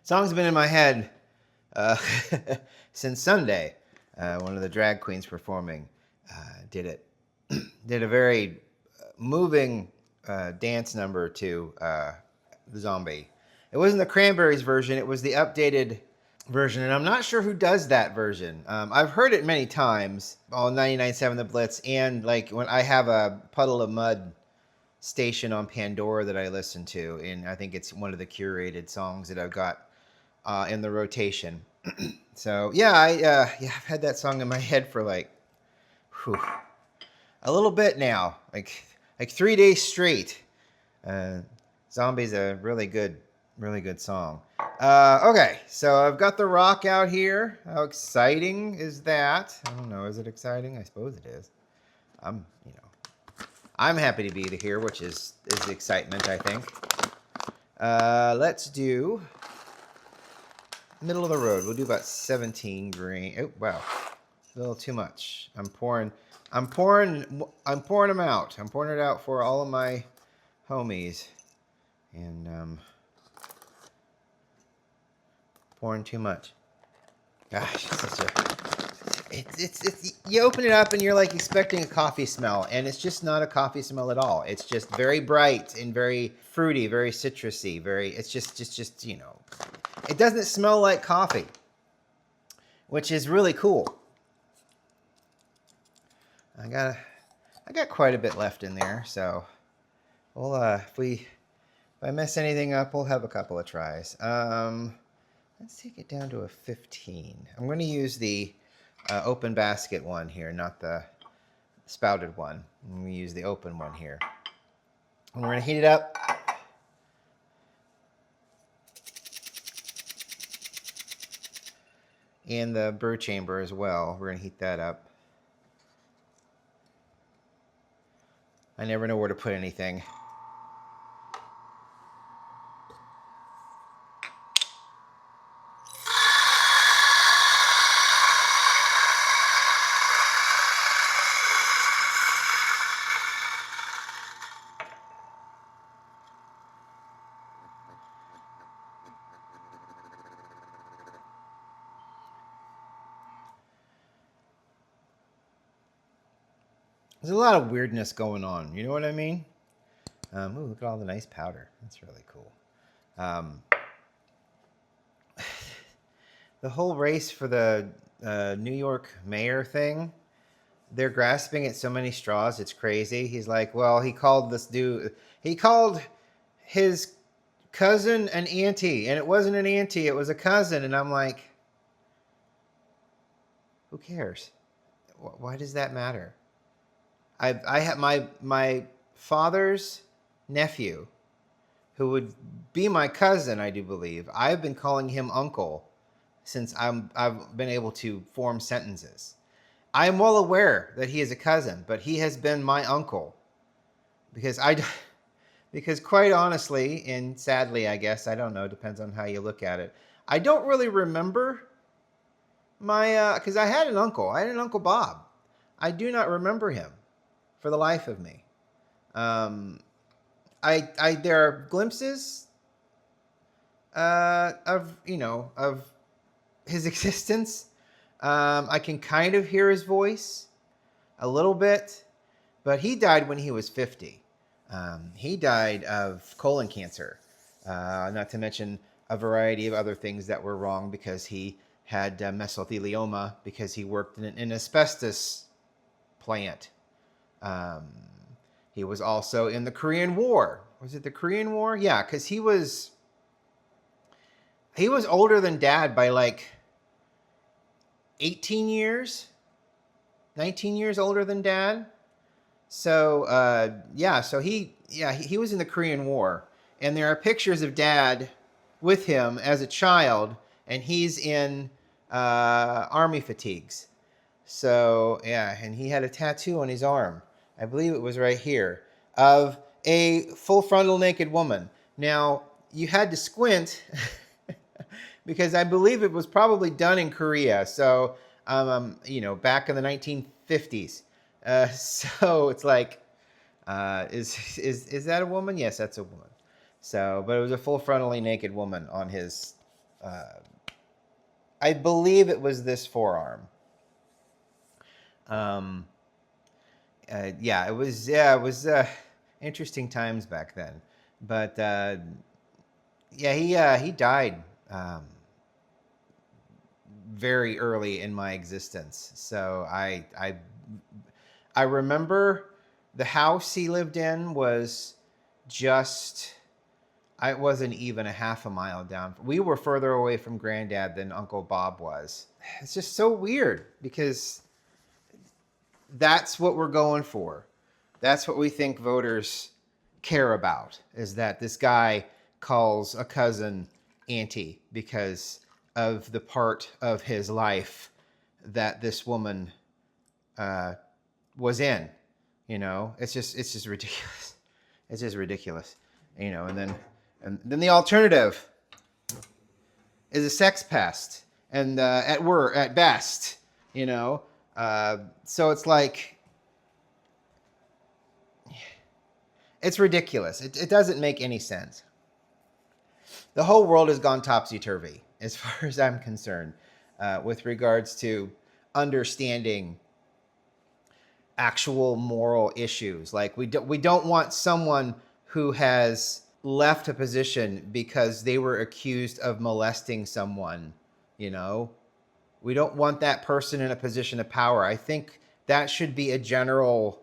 Song's been in my head uh, since Sunday. One of the drag queens performing did it. Did a very moving dance number to the zombie. It wasn't the Cranberries version. It was the updated version, and I'm not sure who does that version. I've heard it many times on 99.7 The Blitz, and like when I have a Puddle of Mud station on Pandora that I listen to, and I think it's one of the curated songs that I've got in the rotation. So yeah, I've had that song in my head for like whew, a little bit now, like 3 days straight. Zombie's a really good song. Okay, so I've got The Rock out here. How exciting is that? I don't know. Is it exciting? I suppose it is. I'm happy to be here, which is excitement, I think. Let's do middle of the road. We'll do about 17 green. Oh wow, a little too much. I'm pouring them out. I'm pouring it out for all of my homies, and pouring too much. Gosh, it's you open it up and you're like expecting a coffee smell, and it's just not a coffee smell at all. It's just very bright and very fruity, very citrusy, it's just it doesn't smell like coffee, which is really cool. I got quite a bit left in there, so we'll if I mess anything up, we'll have a couple of tries. Let's take it down to a 15. I'm going to use the open basket one here, not the spouted one. I'm going to use the open one here. And we're going to heat it up. And the brew chamber as well. We're going to heat that up. I never know where to put anything. There's a lot of weirdness going on. You know what I mean? Ooh, look at all the nice powder. That's really cool. The whole race for the New York mayor thing, they're grasping at so many straws. It's crazy. He's like, well, he called his cousin an auntie, and it wasn't an auntie. It was a cousin. And I'm like, who cares? Why does that matter? I have my father's nephew, who would be my cousin, I do believe. I've been calling him uncle since I've been able to form sentences. I am well aware that he is a cousin, but he has been my uncle because quite honestly, and sadly, I guess, I don't know, depends on how you look at it. I don't really remember because I had an uncle. I had an Uncle Bob. I do not remember him for the life of me. There are glimpses of his existence. I can kind of hear his voice a little bit, but he died when he was 50. He died of colon cancer, not to mention a variety of other things that were wrong because he had mesothelioma because he worked in an asbestos plant. He was also in the Korean War. Was it the Korean War? Yeah, because he was older than Dad by like 18 years, 19 years older than Dad. So so he was in the Korean War, and there are pictures of Dad with him as a child, and he's in army fatigues. So yeah, and he had a tattoo on his arm. I believe it was right here, of a full frontal naked woman. Now, you had to squint because I believe it was probably done in Korea. So, back in the 1950s. So it's like, is that a woman? Yes, that's a woman. So, but it was a full frontally naked woman on his I believe it was this forearm. Um, yeah, it was. Yeah, it was interesting times back then. But yeah, he died very early in my existence. So I remember the house he lived in was just. I wasn't even a half a mile down. We were further away from Granddad than Uncle Bob was. It's just so weird because that's what we're going for. That's what we think voters care about, is that this guy calls a cousin auntie because of the part of his life that this woman uh, was in. You know, it's just ridiculous. It's just ridiculous. You know, and then the alternative is a sex pest, and at best, you know. So it's like it's ridiculous. It doesn't make any sense. The whole world has gone topsy-turvy as far as I'm concerned with regards to understanding actual moral issues. Like we don't want someone who has left a position because they were accused of molesting someone, you know. We don't want that person in a position of power. I think that should be a general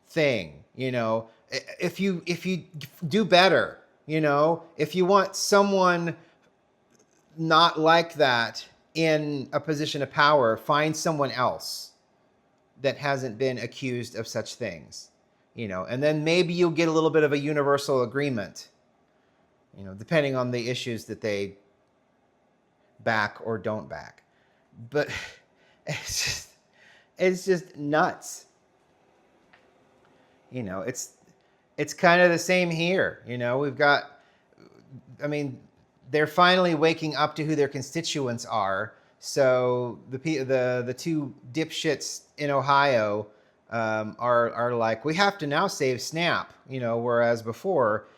thing, you know. If you do better, you know, if you want someone not like that in a position of power, find someone else that hasn't been accused of such things, you know, and then maybe you'll get a little bit of a universal agreement, you know, depending on the issues that they back or don't back. But it's just nuts. You know, it's kind of the same here. You know, we've got, I mean, they're finally waking up to who their constituents are. So the two dipshits in Ohio are like, we have to now save Snap. You know, whereas before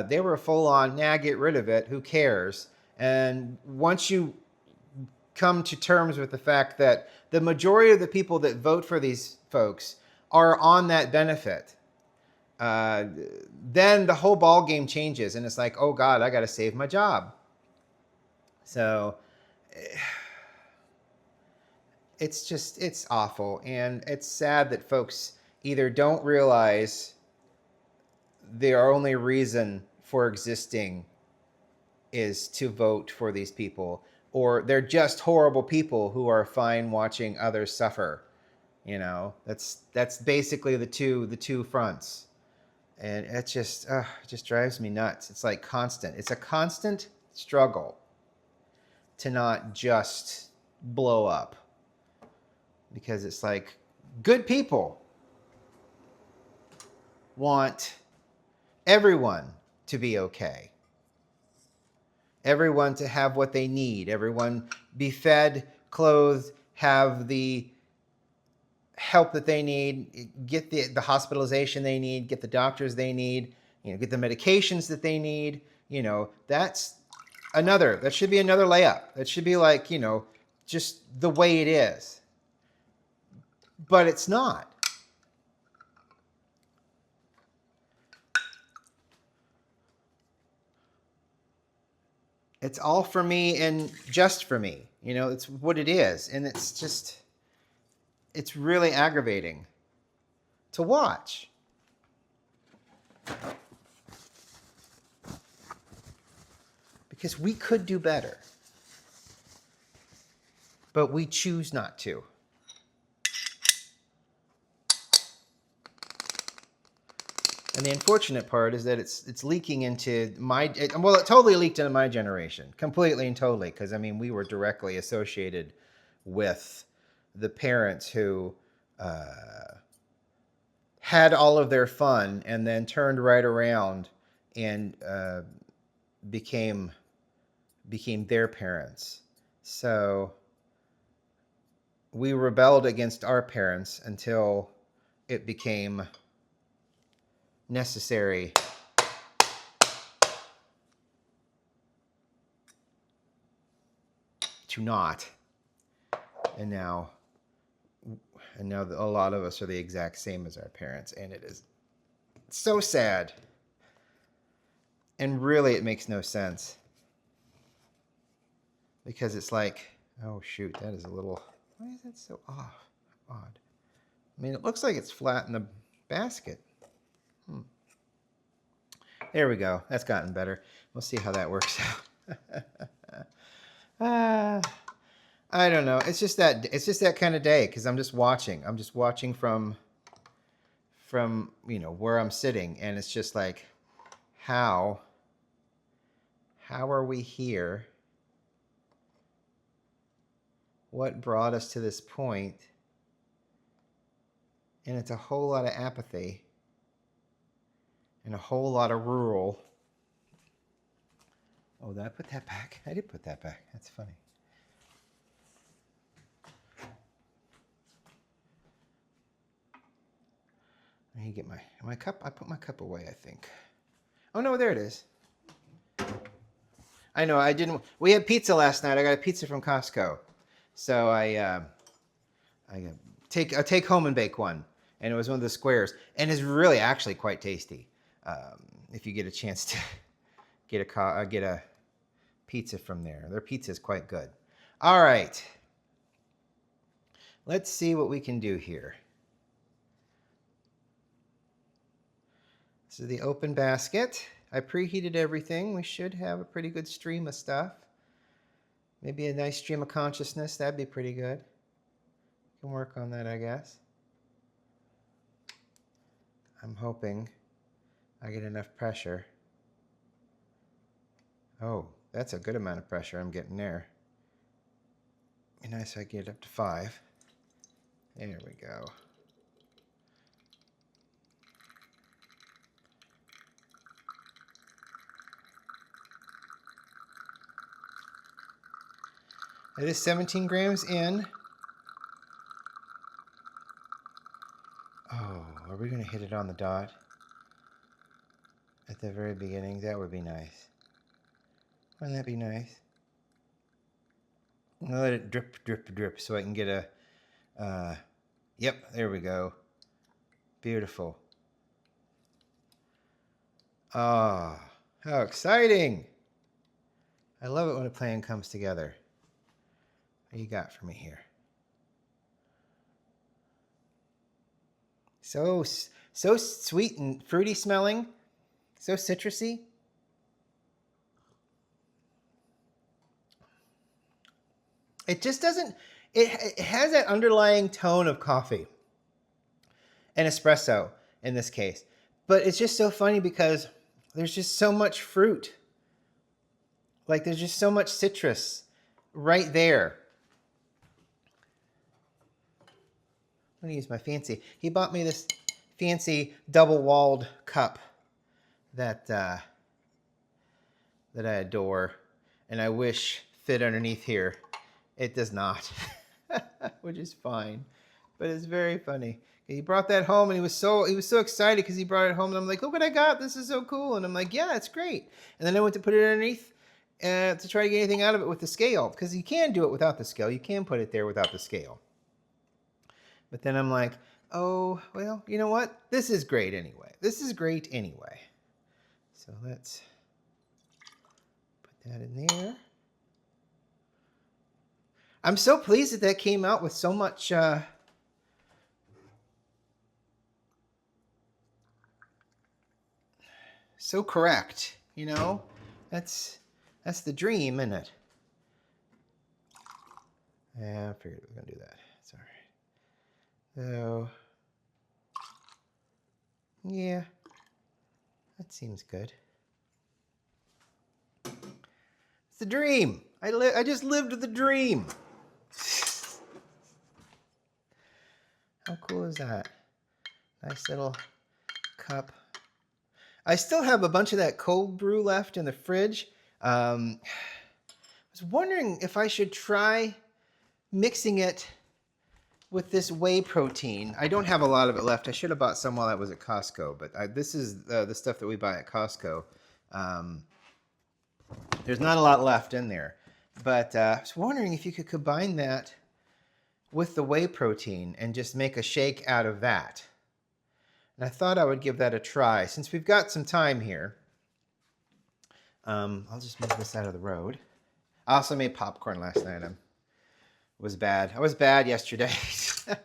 they were full on, nah, get rid of it. Who cares? And once you come to terms with the fact that the majority of the people that vote for these folks are on that benefit, uh, then the whole ball game changes, and it's like, oh God, I got to save my job. So it's awful, and it's sad that folks either don't realize their only reason for existing is to vote for these people, or they're just horrible people who are fine watching others suffer. You know, that's basically the two fronts, and it just drives me nuts. It's like constant. It's a constant struggle to not just blow up, because it's like good people want everyone to be okay, everyone to have what they need, everyone be fed, clothed, have the help that they need, get the hospitalization they need, get the doctors they need, you know, get the medications that they need. You know, that should be another layup. That should be like, you know, just the way it is. But it's not. It's all for me and just for me. You know, it's what it is. And it's really aggravating to watch. Because we could do better. But we choose not to. And the unfortunate part is that it's leaking into it totally leaked into my generation, completely and totally, because I mean we were directly associated with the parents who had all of their fun and then turned right around and became their parents. So we rebelled against our parents until it became necessary to not. And now a lot of us are the exact same as our parents, and it is so sad. And really, it makes no sense. Because it's like, oh shoot, that is a little, why is that so odd? I mean, it looks like it's flat in the basket. There we go. That's gotten better. We'll see how that works out. I don't know. It's just that kind of day because I'm just watching. I'm just watching from where I'm sitting, and it's just like, how are we here? What brought us to this point? And it's a whole lot of apathy and a whole lot of rural. Oh, did I put that back? I did put that back. That's funny. I need to get my cup. I put my cup away, I think. Oh, no, there it is. I know, I didn't. We had pizza last night. I got a pizza from Costco. So I take home and bake one. And it was one of the squares. And it's really actually quite tasty. If you get a chance to get a pizza from there. Their pizza is quite good. All right. Let's see what we can do here. This is the open basket. I preheated everything. We should have a pretty good stream of stuff. Maybe a nice stream of consciousness. That'd be pretty good. Can work on that, I guess. I'm hoping I get enough pressure. Oh, that's a good amount of pressure I'm getting there. Be nice if I get it up to 5. There we go. It is 17 grams in. Oh, are we going to hit it on the dot at the very beginning? That would be nice. Wouldn't that be nice? I'm going to let it drip, drip, drip so I can get a... yep, there we go. Beautiful. Ah, how exciting! I love it when a plan comes together. What do you got for me here? So sweet and fruity smelling. So citrusy. It just doesn't, it has that underlying tone of coffee and espresso in this case. But it's just so funny because there's just so much fruit. Like there's just so much citrus right there. I'm going to use my fancy. He bought me this fancy double-walled cup that I adore and I wish fit underneath here. It does not, which is fine, but it's very funny. He brought that home and he was so excited because he brought it home and I'm like, look what I got. This is so cool. And I'm like, yeah, it's great. And then I went to put it underneath to try to get anything out of it with the scale because you can do it without the scale. You can put it there without the scale. But then I'm like, oh, well, you know what? This is great anyway. This is great anyway. So let's put that in there. I'm so pleased that came out with so much so correct, you know? That's the dream, isn't it? Yeah, I figured we were going to do that. It's all right. So, yeah, that seems good. It's the dream. I just lived the dream. How cool is that? Nice little cup. I still have a bunch of that cold brew left in the fridge. I was wondering if I should try mixing it with this whey protein. I don't have a lot of it left. I should have bought some while I was at Costco, but this is the stuff that we buy at Costco. There's not a lot left in there, But I was wondering if you could combine that with the whey protein and just make a shake out of that. And I thought I would give that a try. Since we've got some time here, I'll just move this out of the road. I also made popcorn last night. I was bad yesterday. I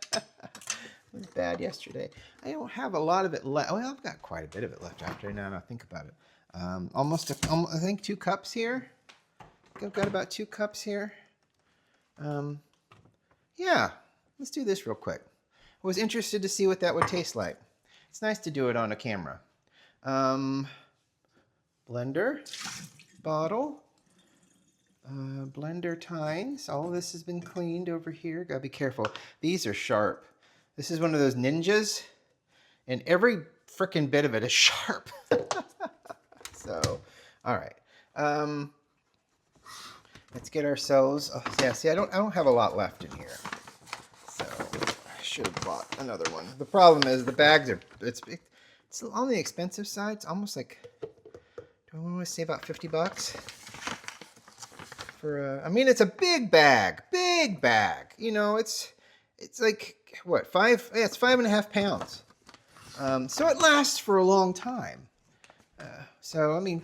was bad yesterday. I don't have a lot of it left. Well, I've got quite a bit of it left after now I think about it. I think 2 cups here. I've got about 2 cups here. Yeah, let's do this real quick. I was interested to see what that would taste like. It's nice to do it on a camera. Blender, bottle, blender tines. All of this has been cleaned over here. Gotta be careful. These are sharp. This is one of those ninjas, and every frickin' bit of it is sharp. So, all right. Let's get ourselves. Oh, yeah, see, I don't have a lot left in here, so I should have bought another one. The problem is the bags are it's on the expensive side. It's almost like, do I want to say about $50 for? I mean, it's a big bag. You know, it's like what 5? Yeah, it's 5.5 pounds. So it lasts for a long time. So I mean,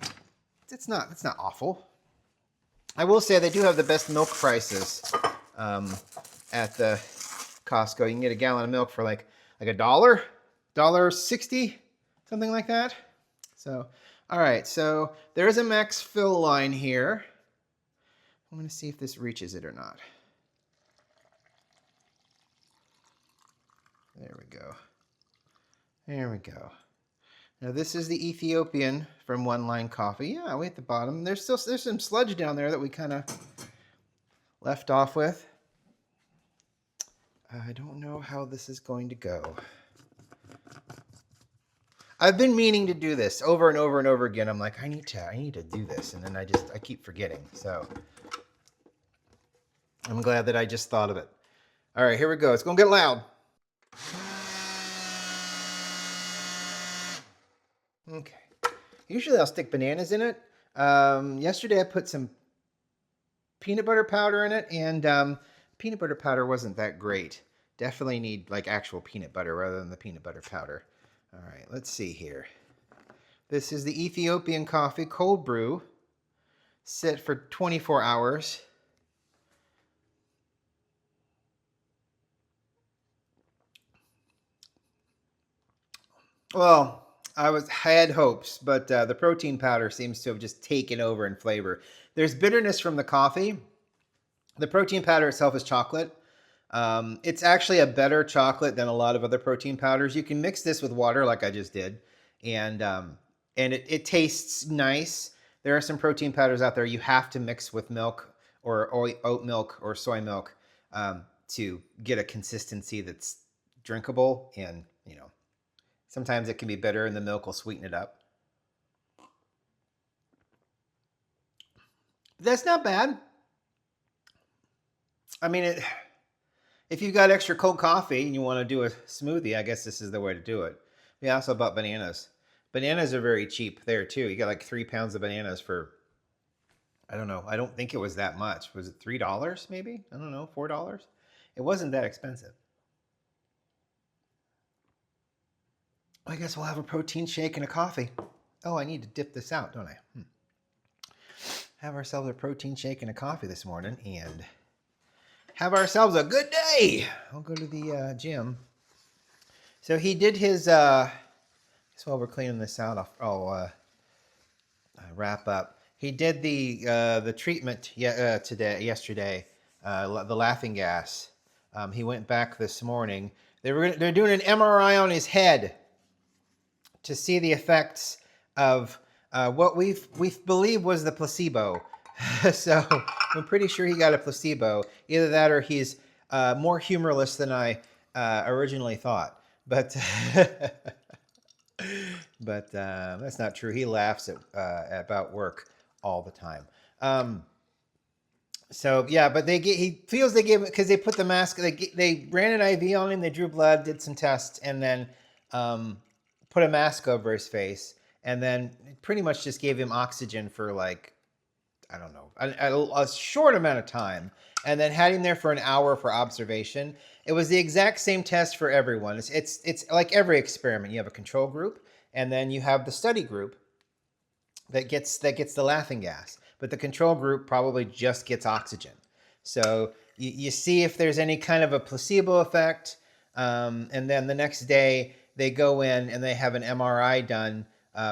it's not awful. I will say they do have the best milk prices at the Costco. You can get a gallon of milk for like $1.60, something like that. So, all right. So there's a max fill line here. I'm going to see if this reaches it or not. There we go. There we go. Now this is the Ethiopian from One Line Coffee. Yeah, way at the bottom. There's some sludge down there that we kind of left off with. I don't know how this is going to go. I've been meaning to do this over and over and over again. I'm like, I need to do this, and then I keep forgetting. So I'm glad that I just thought of it. All right, here we go. It's gonna get loud. Okay. Usually I'll stick bananas in it. Yesterday I put some peanut butter powder in it, and peanut butter powder wasn't that great. Definitely need like actual peanut butter rather than the peanut butter powder. All right, let's see here. This is the Ethiopian coffee cold brew, set for 24 hours. Well, I had hopes, but the protein powder seems to have just taken over in flavor. There's bitterness from the coffee. The protein powder itself is chocolate. It's actually a better chocolate than a lot of other protein powders. You can mix this with water like I just did, and it tastes nice. There are some protein powders out there you have to mix with milk or oat milk or soy milk to get a consistency that's drinkable, and you know. Sometimes it can be bitter and the milk will sweeten it up. That's not bad. I mean, if you've got extra cold coffee and you want to do a smoothie, I guess this is the way to do it. We also bought bananas. Bananas are very cheap there too. You got like 3 pounds of bananas for, I don't know. I don't think it was that much. Was it $3 maybe? I don't know, $4? It wasn't that expensive. I guess we'll have a protein shake and a coffee. Oh, I need to dip this out, don't I? Have ourselves a protein shake and a coffee this morning and have ourselves a good day. I'll go to the gym. So he did his, while we're cleaning this out, I'll wrap up. He did the treatment yesterday, the laughing gas. He went back this morning. They're doing an MRI on his head to see the effects of what we believe was the placebo. So I'm pretty sure he got a placebo. Either that or he's more humorless than I originally thought. But that's not true. He laughs about work all the time. So yeah, but he feels they gave it because they put the mask. They ran an IV on him. They drew blood, did some tests, and then put a mask over his face, and then pretty much just gave him oxygen for like, I don't know, a short amount of time, and then had him there for an hour for observation. It was the exact same test for everyone. It's like every experiment. You have a control group, and then you have the study group that gets the laughing gas. But the control group probably just gets oxygen. So you see if there's any kind of a placebo effect, and then the next day they go in and they have an MRI done,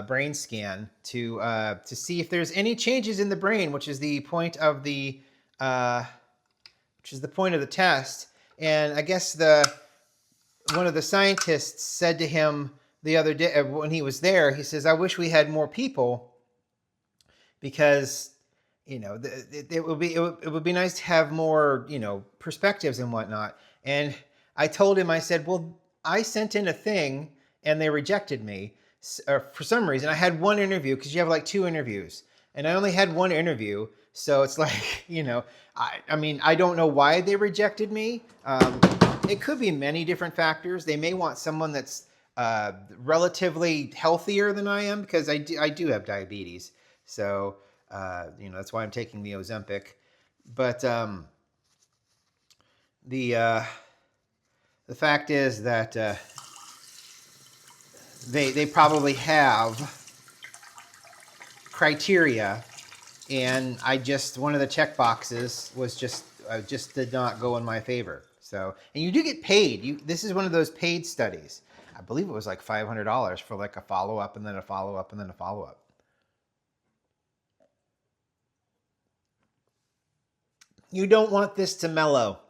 brain scan to see if there's any changes in the brain, which is the point of the test. And I guess one of the scientists said to him the other day when he was there, he says, "I wish we had more people, because it would be nice to have more perspectives and whatnot." And I told him, I said, "Well, I sent in a thing and they rejected me for some reason. I had one interview, because you have like 2 interviews, and I only had one interview, so it's like I mean, I don't know why they rejected me. It could be many different factors. They may want someone that's relatively healthier than I am, because I do have diabetes, so that's why I'm taking the Ozempic. But the fact is that they probably have criteria, and one of the check boxes was just did not go in my favor. So, and you do get paid. This is one of those paid studies. I believe it was like $500 for like a follow-up, and then a follow-up, and then a follow-up. You don't want this to mellow.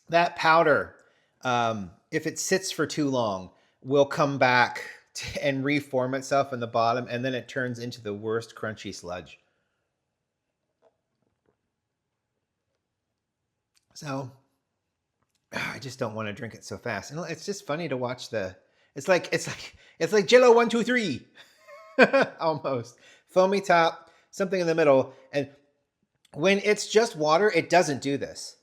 That powder, if it sits for too long, will come back and reform itself in the bottom, and then it turns into the worst crunchy sludge. So I just don't want to drink it so fast. And it's just funny to watch it's like Jello 1, 2, 3. Almost. Foamy top, something in the middle. And when it's just water, it doesn't do this.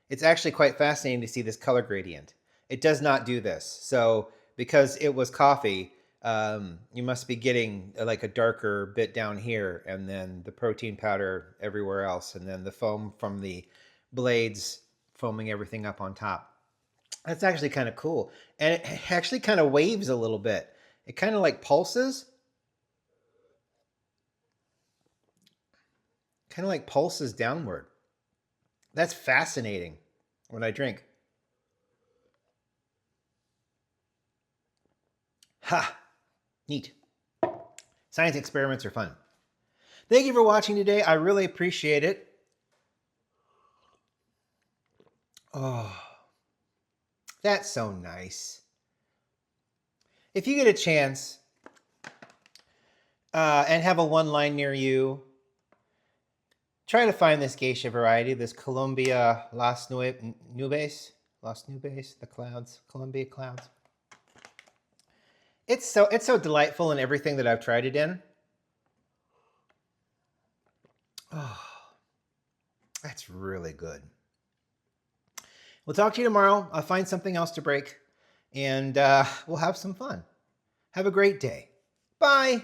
It's actually quite fascinating to see this color gradient. It does not do this. So because it was coffee, you must be getting like a darker bit down here, and then the protein powder everywhere else, and then the foam from the blades foaming everything up on top. That's actually kind of cool. And it actually kind of waves a little bit. It kind of like pulses. Kind of like pulses downward. That's fascinating when I drink. Ha! Neat. Science experiments are fun. Thank you for watching today. I really appreciate it. Oh, that's so nice. If you get a chance and have a one line near you, try to find this geisha variety, this Colombia Las Nubes, the clouds, Colombia clouds. It's so delightful in everything that I've tried it in. Oh, that's really good. We'll talk to you tomorrow. I'll find something else to break, and we'll have some fun. Have a great day. Bye.